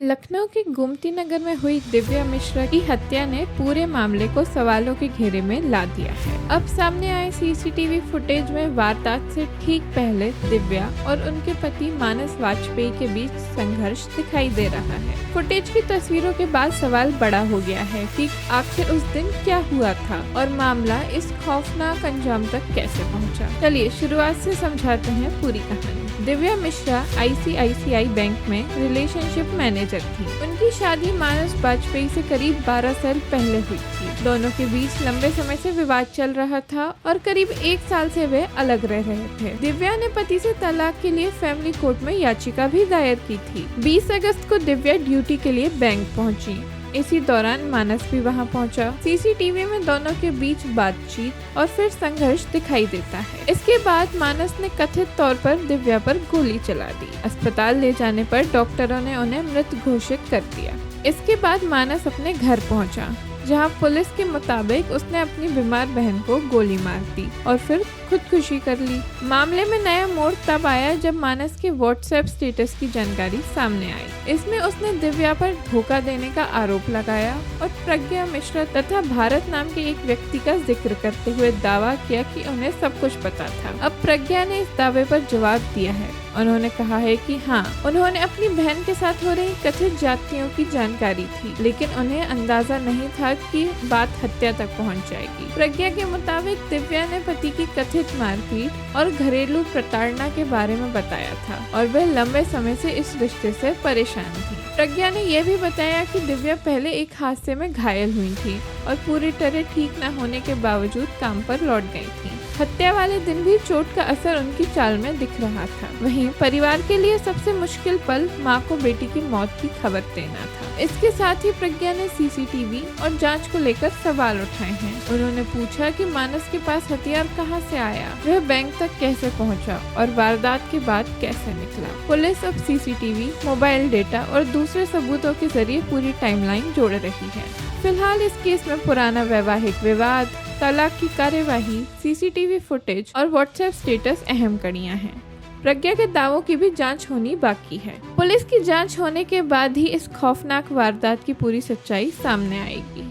लखनऊ के गोमती नगर में हुई दिव्या मिश्रा की हत्या ने पूरे मामले को सवालों के घेरे में ला दिया है। अब सामने आए सीसीटीवी फुटेज में वारदात से ठीक पहले दिव्या और उनके पति मानस वाजपेयी के बीच संघर्ष दिखाई दे रहा है। फुटेज की तस्वीरों के बाद सवाल बड़ा हो गया है कि आखिर उस दिन क्या हुआ था और मामला इस खौफनाक अंजाम तक कैसे पहुंचा। चलिए शुरुआत से समझाते हैं पूरी कहानी। दिव्या मिश्रा आईसीआईसीआई बैंक में रिलेशनशिप मैनेजर थी। उनकी शादी मानस वाजपेयी से करीब 12 साल पहले हुई थी। दोनों के बीच लंबे समय से विवाद चल रहा था और करीब 1 साल से वे अलग रह रहे थे। दिव्या ने पति से तलाक के लिए फैमिली कोर्ट में याचिका भी दायर की थी। 20 अगस्त को दिव्या ड्यूटी के लिए बैंक पहुंची। इसी दौरान मानस भी वहां पहुंचा। सीसीटीवी में दोनों के बीच बातचीत और फिर संघर्ष दिखाई देता है। इसके बाद मानस ने कथित तौर पर दिव्या पर गोली चला दी। अस्पताल ले जाने पर डॉक्टरों ने उन्हें मृत घोषित कर दिया। इसके बाद मानस अपने घर पहुंचा, जहां पुलिस के मुताबिक उसने अपनी बीमार बहन को गोली मार दी और फिर खुदकुशी कर ली। मामले में नया मोड़ तब आया जब मानस के व्हाट्सएप स्टेटस की जानकारी सामने आई। इसमें उसने दिव्या पर धोखा देने का आरोप लगाया और प्रज्ञा मिश्रा तथा भारत नाम के एक व्यक्ति का जिक्र करते हुए दावा किया कि उन्हें सब कुछ पता था। अब प्रज्ञा ने इस दावे पर जवाब दिया है। उन्होंने कहा है कि हाँ, उन्होंने अपनी बहन के साथ हो रही कथित जातियों की जानकारी थी, लेकिन उन्हें अंदाजा नहीं था कि बात हत्या तक पहुंच जाएगी। प्रज्ञा के मुताबिक दिव्या ने पति की कथित मारपीट और घरेलू प्रताड़ना के बारे में बताया था और वह लंबे समय से इस रिश्ते से परेशान थी। प्रज्ञा ने यह भी बताया कि दिव्या पहले एक हादसे में घायल हुई थी और पूरी तरह ठीक न होने के बावजूद काम पर लौट गई थी। हत्या वाले दिन भी चोट का असर उनकी चाल में दिख रहा था। वहीं परिवार के लिए सबसे मुश्किल पल मां को बेटी की मौत की खबर देना था। इसके साथ ही प्रज्ञा ने सीसीटीवी और जांच को लेकर सवाल उठाए हैं। उन्होंने पूछा कि मानस के पास हथियार कहां से आया, वह बैंक तक कैसे पहुंचा और वारदात के बाद कैसे निकला। पुलिस अब सीसीटीवी, मोबाइल डेटा और दूसरे सबूतों के जरिए पूरी टाइमलाइन जोड़ रही है। फिलहाल इस केस में पुराना वैवाहिक विवाद, तलाक की कार्यवाही, सीसीटीवी फुटेज और व्हाट्सएप स्टेटस अहम कड़ियां हैं। प्रज्ञा के दावों की भी जांच होनी बाकी है। पुलिस की जांच होने के बाद ही इस खौफनाक वारदात की पूरी सच्चाई सामने आएगी।